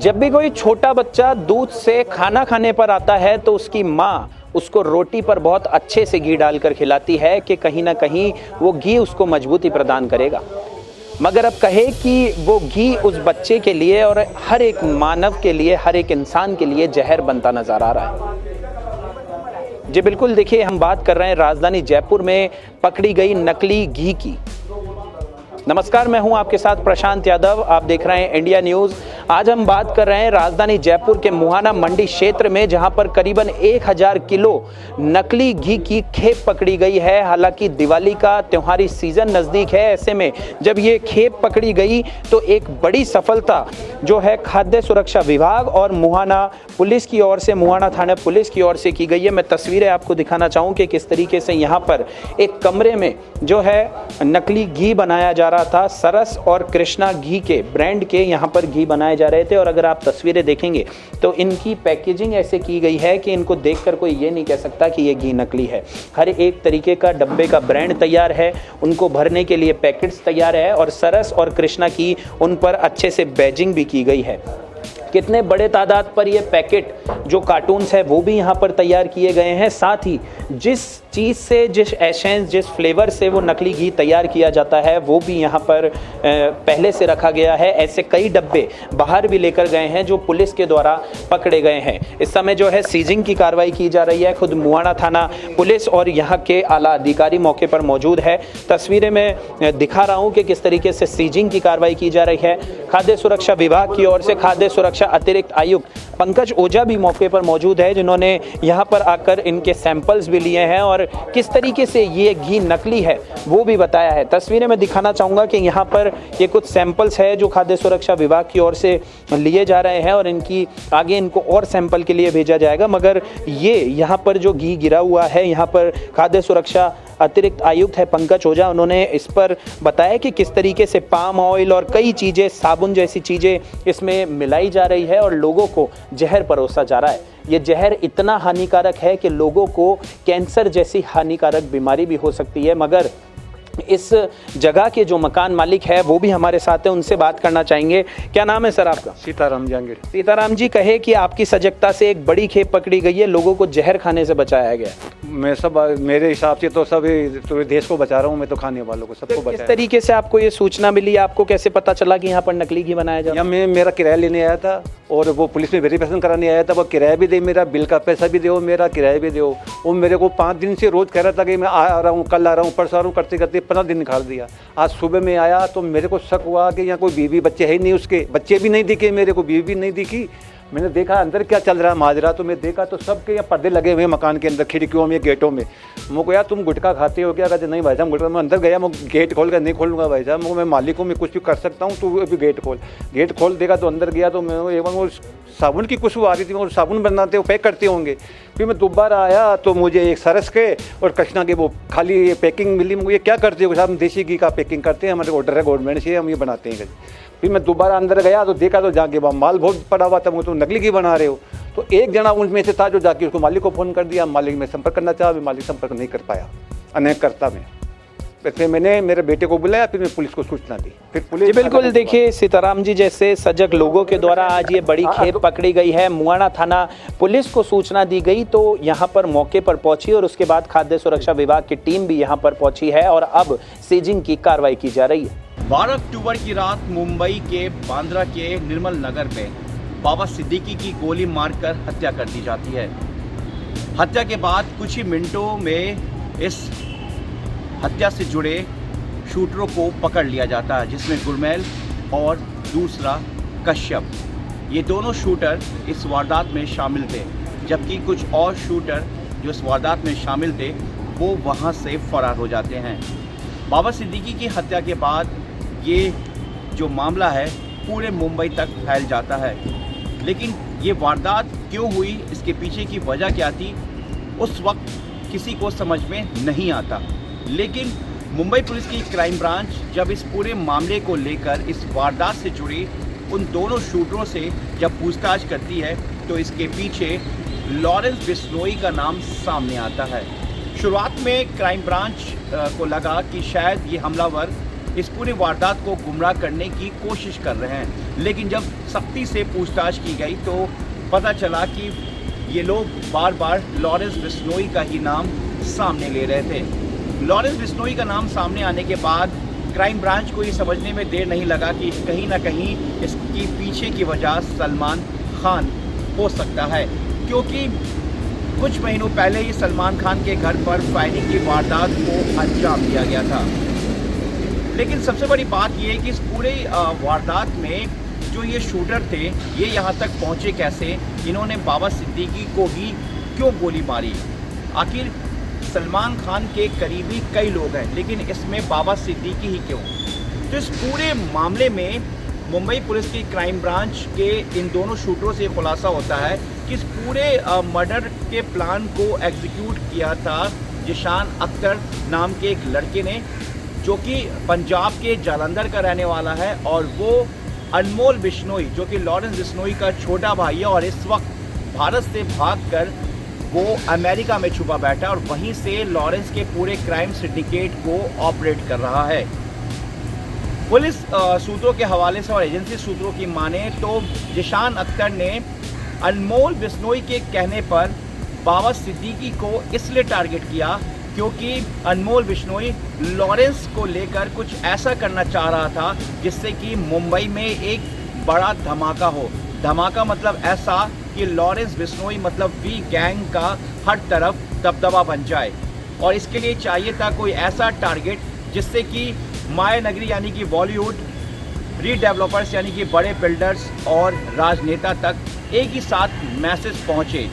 जब भी कोई छोटा बच्चा दूध से खाना खाने पर आता है तो उसकी माँ उसको रोटी पर बहुत अच्छे से घी डालकर खिलाती है कि कहीं ना कहीं वो घी उसको मजबूती प्रदान करेगा। मगर अब कहे कि वो घी उस बच्चे के लिए और हर एक मानव के लिए, हर एक इंसान के लिए जहर बनता नजर आ रहा है। जी बिल्कुल, देखिए हम बात कर रहे हैं राजधानी जयपुर में पकड़ी गई नकली घी की। नमस्कार, मैं हूं आपके साथ प्रशांत यादव, आप देख रहे हैं इंडिया न्यूज। आज हम बात कर रहे हैं राजधानी जयपुर के मुहाना मंडी क्षेत्र में, जहां पर करीबन 1000 किलो नकली घी की खेप पकड़ी गई है। हालांकि दिवाली का त्योहारी सीजन नजदीक है, ऐसे में जब ये खेप पकड़ी गई तो एक बड़ी सफलता जो है खाद्य सुरक्षा विभाग और मुहाना पुलिस की ओर से, मुहाना थाना पुलिस की ओर से की गई है। मैं तस्वीरें आपको दिखाना चाहूँ कि किस तरीके से यहाँ पर एक कमरे में जो है नकली घी बनाया जा रहा था। सरस और कृष्णा घी के ब्रांड के यहाँ पर घी बनाए जा रहे थे और अगर आप तस्वीरें देखेंगे तो इनकी पैकेजिंग ऐसे की गई है कि इनको देखकर कोई ये नहीं कह सकता कि ये घी नकली है। हर एक तरीके का डब्बे का ब्रांड तैयार है, उनको भरने के लिए पैकेट्स तैयार है और सरस और कृष्णा की उन पर अच्छे से बैजिंग भी की गई है। कितने बड़े तादाद पर ये पैकेट जो कार्टून्स है वो भी यहाँ पर तैयार किए गए हैं। साथ ही जिस चीज़ से, जिस एसेंस, जिस फ्लेवर से वो नकली घी तैयार किया जाता है वो भी यहाँ पर पहले से रखा गया है। ऐसे कई डब्बे बाहर भी लेकर गए हैं जो पुलिस के द्वारा पकड़े गए हैं। इस समय जो है सीजिंग की कार्रवाई की जा रही है। खुद मुहाना थाना पुलिस और यहाँ के आला अधिकारी मौके पर मौजूद है। तस्वीरें में दिखा रहा हूँ कि किस तरीके से सीजिंग की कार्रवाई की जा रही है। खाद्य सुरक्षा विभाग की ओर से खाद्य सुरक्षा अतिरिक्त आयुक्त पंकज ओझा भी मौके पर मौजूद है, जिन्होंने यहाँ पर आकर इनके सैंपल्स भी लिए हैं और किस तरीके से ये घी नकली है वो भी बताया है। तस्वीरें में दिखाना चाहूँगा कि यहाँ पर ये कुछ सैंपल्स है जो खाद्य सुरक्षा विभाग की ओर से लिए जा रहे हैं और इनकी आगे इनको और सैंपल के लिए भेजा जाएगा। मगर ये यहाँ पर जो घी गिरा हुआ है, यहाँ पर खाद्य सुरक्षा अतिरिक्त आयुक्त है पंकज ओझा, उन्होंने इस पर बताया कि किस तरीके से पाम ऑयल और कई चीज़ें, साबुन जैसी चीज़ें इसमें मिलाई जा रही है और लोगों को जहर परोसा जा रहा है। ये जहर इतना हानिकारक है कि लोगों को कैंसर जैसी हानिकारक बीमारी भी हो सकती है। मगर इस जगह के जो मकान मालिक है वो भी हमारे साथ हैं, उनसे बात करना चाहेंगे। क्या नाम है सर आपका? सीताराम जहांगीर। सीताराम जी, कहे कि आपकी सजगता से एक बड़ी खेप पकड़ी गई है, लोगों को जहर खाने से बचाया गया। मैं सब, मेरे हिसाब से तो सब तो देश को बचा रहा हूँ मैं, तो खाने वालों को सबको बचा। किस तरीके से आपको ये सूचना मिली? आपको कैसे पता चला कि यहाँ पर नकली घी बनाया जा रहा है? मैं मेरा किराया लेने आया था और वो पुलिस में वेरिफिकेशन कराने आया था। वो किराया भी दे, मेरा बिल का पैसा भी दो, मेरा किराया भी दो। वो मेरे को 5 दिन से रोज़ कह रहा था कि मैं आ रहा हूँ, कल आ रहा हूँ, परसों आ रहा हूँ, करते करते 15 दिन निकाल दिया। आज सुबह में आया तो मेरे को शक हुआ कि यहाँ कोई बीवी बच्चे है ही नहीं, उसके बच्चे भी नहीं दिखे, मेरे को बीवी भी नहीं दिखी। मैंने देखा अंदर क्या चल रहा है माजरा, तो मैं देखा तो सबके यहाँ पर्दे लगे हुए मकान के अंदर, खिड़कियों में, गेटों में। मुझको यार तुम गुटखा खाते हो क्या? कहते नहीं भाई साहब गुटखा। मैं अंदर गया, मैं गेट खोल कर नहीं खोलूँगा भाई साहब, मैं मालिक हूँ, मैं कुछ भी कर सकता हूँ, तू अभी गेट खोल देगा। तो अंदर गया तो मैं एक बार वो साबुन की खुशबू आ रही थी, वो साबुन बनाते, वो पैक करते होंगे। फिर मैं दोबारा आया तो मुझे एक सरस के और कृष्णा के वो खाली पैकिंग मिली। मुझे क्या करते हो साहब? हम देसी घी का पैकिंग करते हैं, हमारे ऑर्डर है गवर्नमेंट से, हम ये बनाते हैं। फिर मैं दोबारा अंदर गया तो देखा तो जाके माल बहुत पड़ा हुआ था। वो तो नकली घी बना रहे हो। तो एक जना उनमें से था जो जाके उसको मालिक को फ़ोन कर दिया। मालिक में संपर्क करना चाहा, मालिक संपर्क नहीं कर पाया, अनेक करता मैं। फिर मैंने मेरे बेटे को बुलाया, फिर मैं पुलिस को सूचना दी। फिर पुलिस बिल्कुल, देखिए सीताराम जी जैसे सजग लोगों के द्वारा आज ये बड़ी खेप पकड़ी गई है। मुहाना थाना पुलिस को सूचना दी गई तो यहाँ पर मौके पर पहुंची और उसके बाद खाद्य सुरक्षा विभाग की टीम भी यहाँ पर पहुंची है और अब सीजिंग की कार्रवाई की जा रही है। 12 अक्टूबर की रात मुंबई के बांद्रा के निर्मल नगर में बाबा सिद्दीकी की गोली मारकर हत्या कर दी जाती है। हत्या के बाद कुछ ही मिनटों में इस हत्या से जुड़े शूटरों को पकड़ लिया जाता है, जिसमें गुरमैल और दूसरा कश्यप, ये दोनों शूटर इस वारदात में शामिल थे। जबकि कुछ और शूटर जो इस वारदात में शामिल थे वो वहाँ से फरार हो जाते हैं। बाबा सिद्दीकी की हत्या के बाद ये जो मामला है पूरे मुंबई तक फैल जाता है। लेकिन ये वारदात क्यों हुई, इसके पीछे की वजह क्या थी, उस वक्त किसी को समझ में नहीं आता। लेकिन मुंबई पुलिस की क्राइम ब्रांच जब इस पूरे मामले को लेकर इस वारदात से जुड़ी उन दोनों शूटरों से जब पूछताछ करती है तो इसके पीछे लॉरेंस बिश्नोई का नाम सामने आता है। शुरुआत में क्राइम ब्रांच को लगा कि शायद ये हमलावर इस पूरी वारदात को गुमराह करने की कोशिश कर रहे हैं। लेकिन जब सख्ती से पूछताछ की गई तो पता चला कि ये लोग बार बार लॉरेंस बिश्नोई का ही नाम सामने ले रहे थे। लॉरेंस बिश्नोई का नाम सामने आने के बाद क्राइम ब्रांच को ये समझने में देर नहीं लगा कि कहीं ना कहीं इसकी पीछे की वजह सलमान खान हो सकता है, क्योंकि कुछ महीनों पहले ही सलमान खान के घर पर फायरिंग की वारदात को अंजाम दिया गया था। लेकिन सबसे बड़ी बात यह है कि इस पूरे वारदात में जो ये शूटर थे ये यहाँ तक पहुँचे कैसे, इन्होंने बाबा सिद्दीकी को ही क्यों गोली मारी। आखिर सलमान खान के करीबी कई लोग हैं, लेकिन इसमें बाबा सिद्दीकी ही क्यों। तो इस पूरे मामले में मुंबई पुलिस की क्राइम ब्रांच के इन दोनों शूटरों से खुलासा होता है कि इस पूरे मर्डर के प्लान को एग्जीक्यूट किया था जिशान अख्तर नाम के एक लड़के ने, जो कि पंजाब के जालंधर का रहने वाला है, और वो अनमोल बिश्नोई जो कि लॉरेंस बिश्नोई का छोटा भाई है और इस वक्त भारत से भागकर वो अमेरिका में छुपा बैठा और वहीं से लॉरेंस के पूरे क्राइम सिंडिकेट को ऑपरेट कर रहा है। पुलिस सूत्रों के हवाले से और एजेंसी सूत्रों की माने तो जिशान अख्तर ने अनमोल बिश्नोई के कहने पर बाबा सिद्दीकी को इसलिए टारगेट किया क्योंकि अनमोल बिश्नोई लॉरेंस को लेकर कुछ ऐसा करना चाह रहा था जिससे कि मुंबई में एक बड़ा धमाका हो। धमाका मतलब ऐसा कि लॉरेंस बिश्नोई मतलब वी गैंग का हर तरफ दबदबा बन जाए, और इसके लिए चाहिए था कोई ऐसा टारगेट जिससे कि माया नगरी यानी कि बॉलीवुड, रीडेवलपर्स यानी कि बड़े बिल्डर्स और राजनेता तक एक ही साथ मैसेज पहुंचे।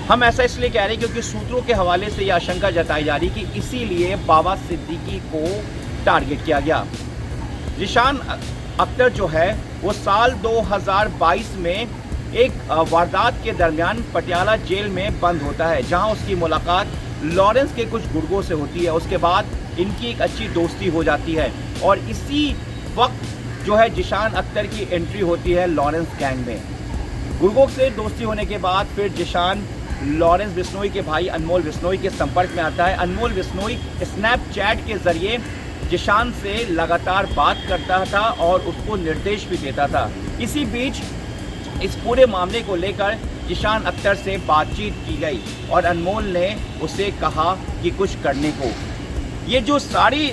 हम ऐसा इसलिए कह रहे हैं क्योंकि सूत्रों के हवाले से यह आशंका जताई जा रही कि इसीलिए बाबा सिद्दीकी को टारगेट किया गया। जिशान अख्तर जो है वो साल 2022 में एक वारदात के दरमियान पटियाला जेल में बंद होता है, जहां उसकी मुलाकात लॉरेंस के कुछ गुर्गों से होती है। उसके बाद इनकी एक अच्छी दोस्ती हो जाती है और इसी वक्त जो है जिशान अख्तर की एंट्री होती है लॉरेंस गैंग में। गुर्गों से दोस्ती होने के बाद फिर जिशान लॉरेंस बिश्नोई के भाई अनमोल बिश्नोई के संपर्क में आता है। अनमोल बिश्नोई स्नैपचैट के जरिए जिशान से लगातार बात करता था और उसको निर्देश भी देता था। इसी बीच इस पूरे मामले को लेकर जिशान अख्तर से बातचीत की गई और अनमोल ने उसे कहा कि कुछ करने को। ये जो सारी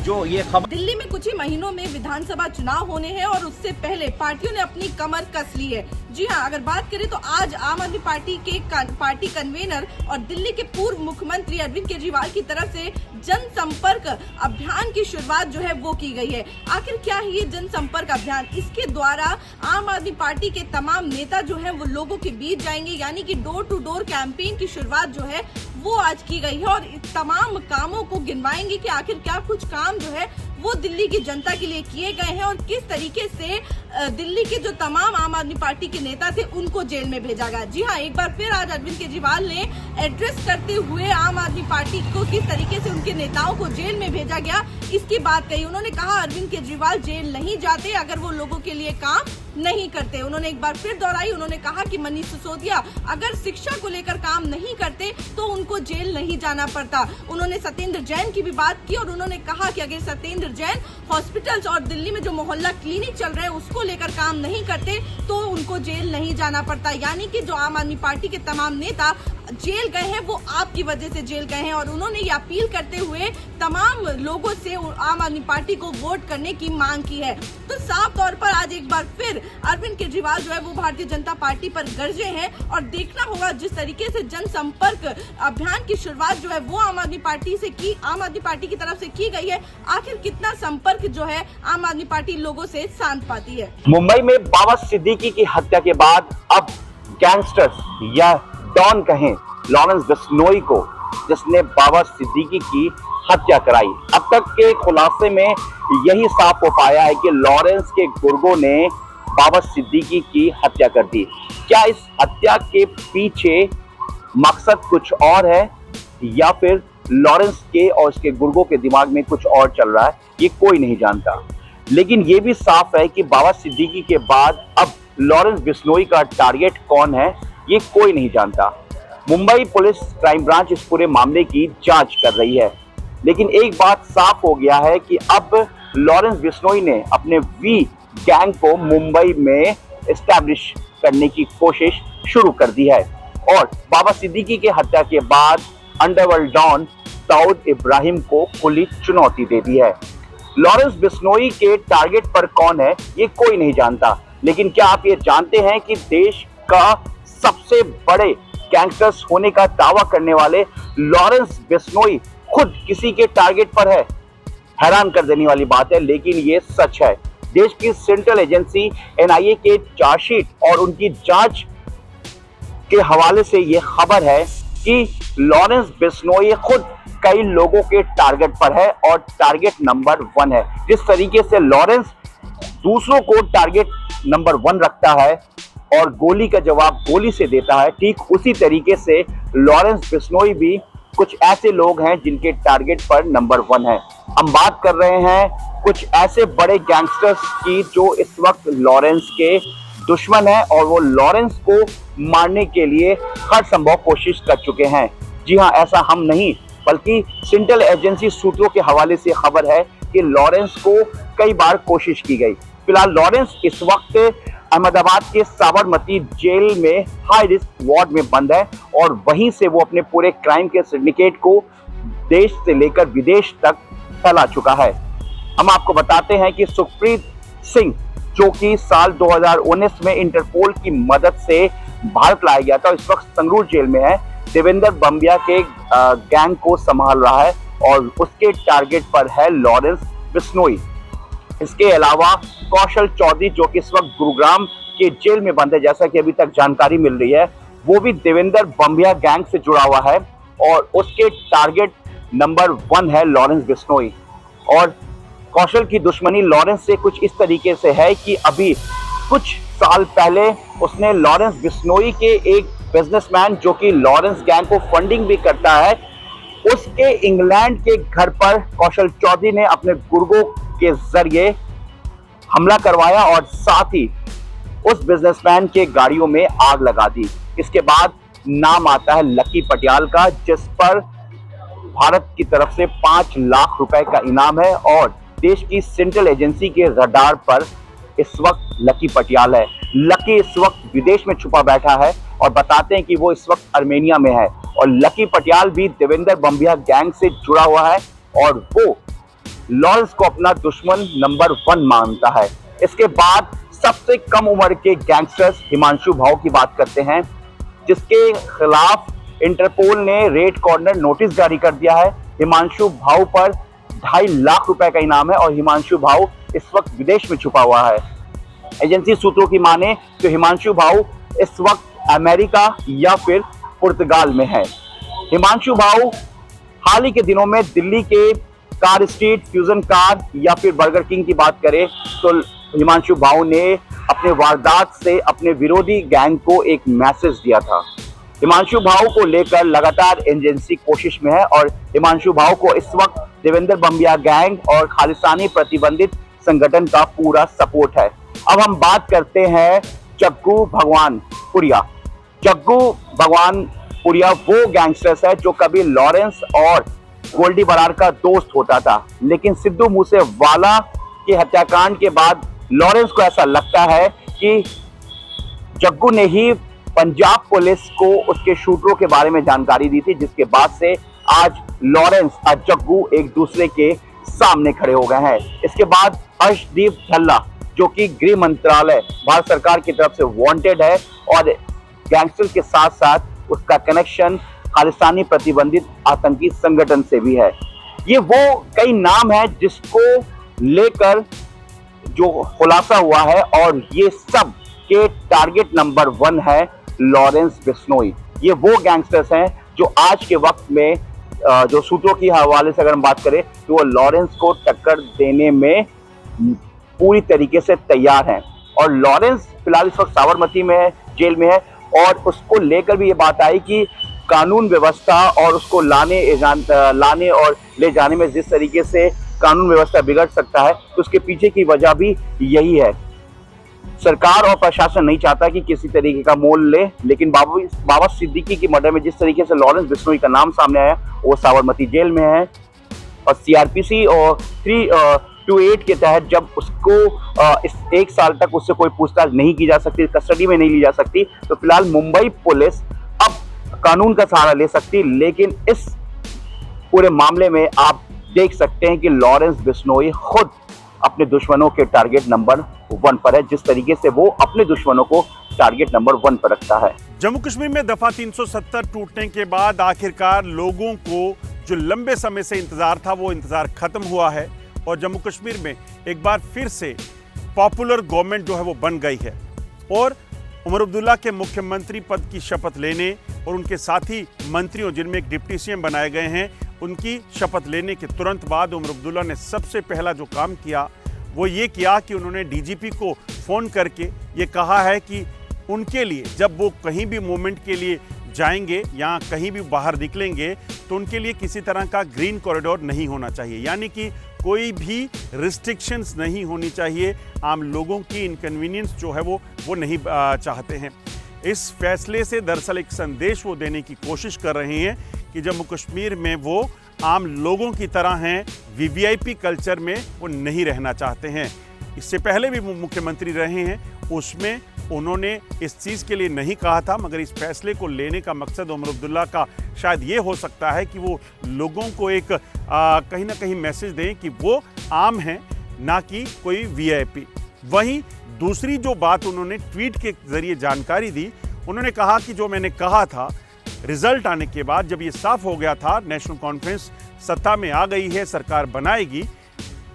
जो ये खबर, दिल्ली में कुछ ही महीनों में विधानसभा चुनाव होने हैं और उससे पहले पार्टियों ने अपनी कमर कस ली है। जी हां, अगर बात करें तो आज आम आदमी पार्टी के पार्टी कन्वेनर और दिल्ली के पूर्व मुख्यमंत्री अरविंद केजरीवाल की तरफ से जनसंपर्क अभियान की शुरुआत जो है वो की गई है। आखिर क्या है ये जनसंपर्क अभियान? इसके द्वारा आम आदमी पार्टी के तमाम नेता जो है वो लोगों के बीच जाएंगे, यानी कि डोर टू डोर कैंपेन की शुरुआत जो है वो आज की गई है और तमाम कामों को गिनवाएंगे कि आखिर क्या कुछ काम जो है वो दिल्ली की जनता के लिए किए गए हैं और किस तरीके से दिल्ली के जो तमाम आम आदमी पार्टी के नेता थे उनको जेल में भेजा गया। जी हाँ, एक बार फिर आज अरविंद केजरीवाल ने एड्रेस करते हुए आम आदमी पार्टी को किस तरीके से उनके नेताओं को जेल में भेजा गया इसकी बात कही। उन्होंने कहा अरविंद केजरीवाल जेल नहीं जाते अगर वो लोगों के लिए काम नहीं करते। उन्होंने एक बार फिर दोहराई, उन्होंने कहा कि मनीष सिसोदिया अगर शिक्षा को लेकर काम नहीं करते तो उनको जेल नहीं जाना पड़ता। उन्होंने सत्येंद्र जैन की भी बात की और उन्होंने कहा कि अगर सत्येंद्र जैन हॉस्पिटल्स और दिल्ली में जो मोहल्ला क्लिनिक चल रहे हैं उसको लेकर काम नहीं करते तो उनको जेल नहीं जाना पड़ता। यानी कि जो आम आदमी पार्टी के तमाम नेता जेल गए हैं वो आपकी वजह से जेल गए हैं और उन्होंने ये अपील करते हुए तमाम लोगों से आम आदमी पार्टी को वोट करने की मांग की है। तो साफ तौर पर आज एक बार फिर अरविंद केजरीवाल जो है वो भारतीय जनता पार्टी पर गरजे हैं और देखना होगा जिस तरीके से जनसंपर्क अभियान की शुरुआत जो है वो आम आदमी पार्टी की तरफ से की गई है, आखिर कितना संपर्क जो है आम आदमी पार्टी लोगों से साध पाती है। मुंबई में बाबा सिद्दीकी की हत्या के बाद अब गैंगस्टर्स या डॉन कहें लॉरेंस बिश्नोई को, जिसने बाबा सिद्दीकी की हत्या कराई, अब तक के खुलासे में यही साफ हो पाया है कि लॉरेंस के गुर्गों ने बाबा सिद्दीकी की हत्या कर दी। क्या इस हत्या के पीछे मकसद कुछ और है या फिर लॉरेंस के और उसके गुर्गों के दिमाग में कुछ और चल रहा है, ये कोई नहीं जानता। लेकिन ये भी साफ है कि बाबा सिद्दीकी के बाद अब लॉरेंस बिश्नोई का टारगेट कौन है, ये कोई नहीं जानता। मुंबई पुलिस क्राइम ब्रांच इस पूरे मामले की जांच कर रही है। लेकिन एक बात साफ हो गया है कि अब लॉरेंस बिश्नोई ने अपने वी गैंग को मुंबई में एस्टैब्लिश करने की कोशिश शुरू कर दी है और बाबा सिद्दीकी के हत्या के बाद अंडरवर्ल्ड डॉन दाऊद इब्राहिम को खुली चुनौती दे दी है। लॉरेंस बिश्नोई के टारगेट पर कौन है ये कोई नहीं जानता, लेकिन क्या आप ये जानते हैं कि देश का सबसे बड़े गैंगस्टर्स होने का दावा करने वाले लॉरेंस बिश्नोई खुद किसी के टारगेट पर है। हैरान कर देने वाली बात है, लेकिन ये सच है। देश की सेंट्रल एजेंसी एनआईए के चार्जशीट और उनकी जांच के हवाले से ये खबर है कि लॉरेंस बिश्नोई खुद कई लोगों के टारगेट पर है और टारगेट नंबर 1 है। जिस तरीके से लॉरेंस दूसरों को टारगेट नंबर 1 रखता है और गोली का जवाब गोली से देता है, ठीक उसी तरीके से लॉरेंस बिश्नोई भी कुछ ऐसे लोग हैं जिनके टारगेट पर नंबर 1 है। हम बात कर रहे हैं कुछ ऐसे बड़े गैंगस्टर्स की जो इस वक्त लॉरेंस के दुश्मन है और वो लॉरेंस को मारने के लिए हर संभव कोशिश कर चुके हैं। जी हाँ, ऐसा हम नहीं बल्कि सेंट्रल एजेंसी सूत्रों के हवाले से खबर है कि लॉरेंस को कई बार कोशिश की गई। फिलहाल लॉरेंस इस वक्त अहमदाबाद के साबरमती जेल में हाई रिस्क वार्ड में बंद है और वहीं से वो अपने पूरे क्राइम के सिंडिकेट को देश से लेकर विदेश तक फैला चुका है। हम आपको बताते हैं कि सुखप्रीत सिंह, जो कि साल 2019 में इंटरपोल की मदद से भारत लाया गया था, इस वक्त संगरूर जेल में है। देवेंद्र बम्बिया के गैंग को संभाल रहा है और उसके टारगेट पर है लॉरेंस बिश्नोई। इसके अलावा कौशल चौधरी, जो कि इस वक्त गुरुग्राम के जेल में बंद है, जैसा कि अभी तक जानकारी मिल रही है, वो भी देवेंद्र बम्बिया गैंग से जुड़ा हुआ है और उसके टारगेट नंबर 1 है लॉरेंस बिश्नोई। और कौशल की दुश्मनी लॉरेंस से कुछ इस तरीके से है कि अभी कुछ साल पहले उसने लॉरेंस बिश्नोई के एक बिजनेसमैन, जो कि लॉरेंस गैंग को फंडिंग भी करता है, उसके इंग्लैंड के घर पर कौशल चौधरी ने अपने गुर्गों के जरिए हमला करवाया और साथ ही उस बिजनेसमैन के गाड़ियों में आग लगा दी। इसके बाद नाम आता है लकी पटियाल का, जिस पर भारत की तरफ से 5 लाख रुपए का इनाम है और देश की सेंट्रल एजेंसी के रडार पर इस वक्त लकी पटियाल है। लकी इस वक्त विदेश में छुपा बैठा है और बताते हैं कि वो इस वक्त आर्मेनिया में है और लकी पटियाल भी देवेंद्र बम्बिया गैंग से जुड़ा हुआ है और वो लॉरेंस को अपना दुश्मन नंबर 1 मानता है। इसके बाद सबसे कम उम्र के गैंगस्टर्स हिमांशु भाऊ की बात करते हैं, जिसके खिलाफ इंटरपोल ने रेड कॉर्नर नोटिस जारी कर दिया है। हिमांशु भाऊ पर 2.5 लाख रुपए का इनाम है और हिमांशु भाऊ इस वक्त विदेश में छुपा हुआ है। एजेंसी सूत्रों की माने तो हिमांशु भाऊ इस वक्त अमेरिका या फिर पुर्तगाल में है। हिमांशु भाऊ हाल ही के दिनों में दिल्ली के कार स्ट्रीट, फ्यूजन कार या फिर बर्गर किंग की बात करें तो हिमांशु भाऊ ने अपने वारदात से अपने विरोधी गैंग को एक मैसेज दिया था। हिमांशु भाऊ को लेकर लगातार एजेंसी कोशिश में है और हिमांशु भाऊ को इस वक्त देवेंद्र बम्बिया गैंग और खालिस्तानी प्रतिबंधित संगठन का पूरा सपोर्ट है। अब हम बात करते हैं जग्गू भगवानपुरिया। जग्गू भगवानपुरिया वो गैंगस्टर्स है जो कभी लॉरेंस और गोल्डी बरार का दोस्त होता था, लेकिन सिद्धू मूसेवाला के हत्याकांड के बाद लॉरेंस को ऐसा लगता है कि जग्गू ने ही पंजाब पुलिस को उसके शूटरों के बारे में जानकारी दी थी, जिसके बाद से आज लॉरेंस और जग्गू एक दूसरे के सामने खड़े हो गए हैं। इसके बाद अर्शदीप झल्ला, जो कि गृह मंत्रालय भारत सरकार की तरफ से वांटेड है और गैंगस्टर के साथ साथ उसका कनेक्शन खालिस्तानी प्रतिबंधित आतंकी संगठन से भी है। ये वो कई नाम है जिसको लेकर जो खुलासा हुआ है और ये सब के टारगेट नंबर 1 है लॉरेंस बिश्नोई। ये वो गैंगस्टर्स हैं जो आज के वक्त में जो सूत्रों की हवाले से अगर हम बात करें तो वो लॉरेंस को टक्कर देने में पूरी तरीके से तैयार हैं। और लॉरेंस फिलहाल इस वक्त साबरमती में है, जेल में है और उसको लेकर भी ये बात आई कि कानून व्यवस्था और उसको लाने और ले जाने में जिस तरीके से कानून व्यवस्था बिगड़ सकता है, तो उसके पीछे की वजह भी यही है। सरकार और प्रशासन नहीं चाहता कि किसी तरीके का मोल ले, लेकिन बाबा सिद्दीकी की मर्डर में जिस तरीके से लॉरेंस बिश्नोई का नाम सामने आया, वो साबरमती जेल में है। और सीआरपीसी और 328 के तहत जब उसको इस 1 साल तक उससे कोई पूछताछ नहीं की जा सकती, कस्टडी में नहीं ली जा सकती, तो फिलहाल मुंबई पुलिस अब कानून का सहारा ले सकती। लेकिन इस पूरे मामले में आप देख सकते हैं कि लॉरेंस बिश्नोई खुद अपने दुश्मनों के टारगेट नंबर 1 पर है, जिस तरीके से वो अपने दुश्मनों को टारगेट नंबर 1 पर रखता है। जम्मू कश्मीर में दफा 370 टूटने के बाद आखिरकार लोगों को जो लंबे समय से इंतजार था वो इंतजार खत्म हुआ है और जम्मू कश्मीर में एक बार फिर से पॉपुलर गवर्नमेंट जो है वो बन गई है और उमर अब्दुल्ला के मुख्यमंत्री पद की शपथ लेने और उनके साथी मंत्रियों जिनमें एक डिप्टी सीएम बनाए गए हैं उनकी शपथ लेने के तुरंत बाद उमर अब्दुल्ला ने सबसे पहला जो काम किया वो ये किया कि उन्होंने डीजीपी को फ़ोन करके ये कहा है कि उनके लिए जब वो कहीं भी मूवमेंट के लिए जाएंगे या कहीं भी बाहर निकलेंगे तो उनके लिए किसी तरह का ग्रीन कॉरिडोर नहीं होना चाहिए, यानी कि कोई भी रिस्ट्रिक्शंस नहीं होनी चाहिए। आम लोगों की इनकन्वीनियंस जो है वो नहीं चाहते हैं। इस फैसले से दरअसल एक संदेश वो देने की कोशिश कर रहे हैं कि जम्मू कश्मीर में वो आम लोगों की तरह हैं, वीवीआईपी कल्चर में वो नहीं रहना चाहते हैं। इससे पहले भी वो मुख्यमंत्री रहे हैं, उसमें उन्होंने इस चीज़ के लिए नहीं कहा था, मगर इस फैसले को लेने का मकसद उमर अब्दुल्ला का शायद ये हो सकता है कि वो लोगों को एक कहीं ना कहीं मैसेज दें कि वो आम हैं, ना कि कोई वीआईपी। वहीं दूसरी जो बात उन्होंने ट्वीट के जरिए जानकारी दी, उन्होंने कहा कि जो मैंने कहा था रिजल्ट आने के बाद जब ये साफ हो गया था नेशनल कॉन्फ्रेंस सत्ता में आ गई है, सरकार बनाएगी,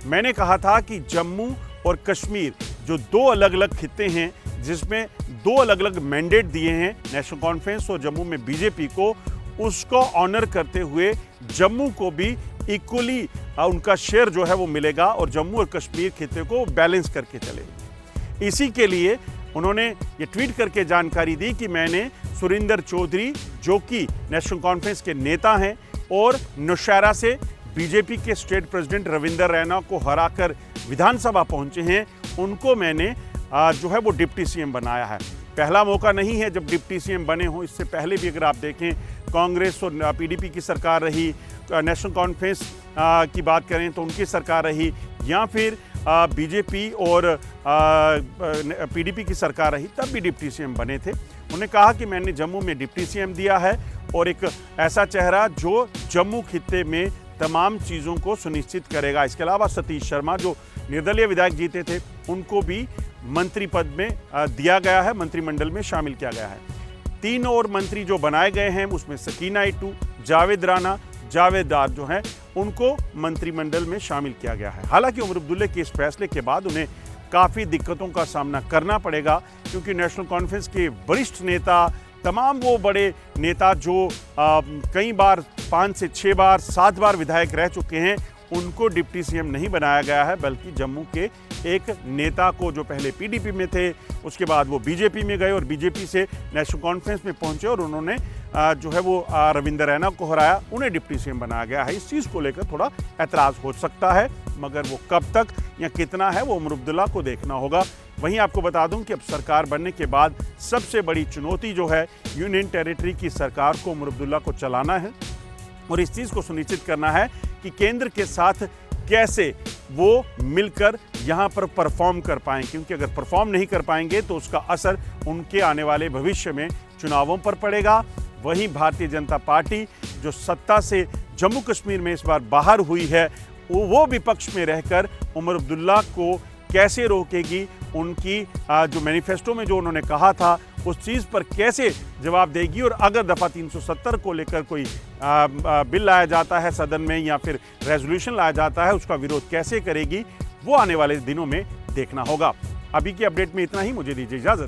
मैंने कहा था कि जम्मू और कश्मीर जो 2 अलग अलग खित्ते हैं जिसमें 2 अलग अलग मैंडेट दिए हैं नेशनल कॉन्फ्रेंस और जम्मू में बीजेपी को, उसको ऑनर करते हुए जम्मू को भी इक्वली उनका शेयर जो है वो मिलेगा और जम्मू और कश्मीर खित्ते को बैलेंस करके चलेगी। इसी के लिए उन्होंने ये ट्वीट करके जानकारी दी कि मैंने सुरिंदर चौधरी जो कि नेशनल कॉन्फ्रेंस के नेता हैं और नौशहरा से बीजेपी के स्टेट प्रेसिडेंट रविंदर रैना को हराकर विधानसभा पहुंचे हैं, उनको मैंने जो है वो डिप्टी सीएम बनाया है। पहला मौका नहीं है जब डिप्टी सीएम बने हों, इससे पहले भी अगर आप देखें कांग्रेस और पीडीपी की सरकार रही, नेशनल कॉन्फ्रेंस की बात करें तो उनकी सरकार रही, या फिर बीजेपी और पीडीपी की सरकार रही, तब भी डिप्टी सीएम बने थे। उन्होंने कहा कि मैंने जम्मू में डिप्टी सीएम दिया है और एक ऐसा चेहरा जो जम्मू खित्ते में तमाम चीज़ों को सुनिश्चित करेगा। इसके अलावा सतीश शर्मा जो निर्दलीय विधायक जीते थे उनको भी मंत्री पद में दिया गया है, मंत्रिमंडल में शामिल किया गया है। 3 और मंत्री जो बनाए गए हैं उसमें सकीना इटू, जावेद राना, जावेदार जो हैं उनको मंत्रिमंडल में शामिल किया गया है। हालांकि उमर अब्दुल्ला के इस फैसले के बाद उन्हें काफ़ी दिक्कतों का सामना करना पड़ेगा, क्योंकि नेशनल कॉन्फ्रेंस के वरिष्ठ नेता, तमाम वो बड़े नेता जो कई बार 5 से 6 बार 7 बार विधायक रह चुके हैं, उनको डिप्टी सीएम नहीं बनाया गया है, बल्कि जम्मू के एक नेता को जो पहले पीडीपी में थे, उसके बाद वो बीजेपी में गए और बीजेपी से नेशनल कॉन्फ्रेंस में पहुंचे और उन्होंने जो है वो रविंदर रैना को हराया, उन्हें डिप्टी सीएम बनाया गया है। इस चीज़ को लेकर थोड़ा ऐतराज़ हो सकता है, मगर वो कब तक या कितना है वो उमर अब्दुल्ला को देखना होगा। वहीं आपको बता दूं कि अब सरकार बनने के बाद सबसे बड़ी चुनौती जो है यूनियन टेरिटरी की सरकार को उमर अब्दुल्ला को चलाना है और इस चीज़ को सुनिश्चित करना है कि केंद्र के साथ कैसे वो मिलकर यहाँ पर परफॉर्म कर पाएँ, क्योंकि अगर परफॉर्म नहीं कर पाएंगे तो उसका असर उनके आने वाले भविष्य में चुनावों पर पड़ेगा। वहीं भारतीय जनता पार्टी जो सत्ता से जम्मू कश्मीर में इस बार बाहर हुई है, वो विपक्ष में रहकर उमर अब्दुल्ला को कैसे रोकेगी, उनकी जो मैनिफेस्टो में जो उन्होंने कहा था उस चीज़ पर कैसे जवाब देगी, और अगर दफ़ा 370 को लेकर कोई बिल लाया जाता है सदन में या फिर रेजोल्यूशन लाया जाता है, उसका विरोध कैसे करेगी, वो आने वाले दिनों में देखना होगा। अभी की अपडेट में इतना ही, मुझे दीजिए इजाज़त।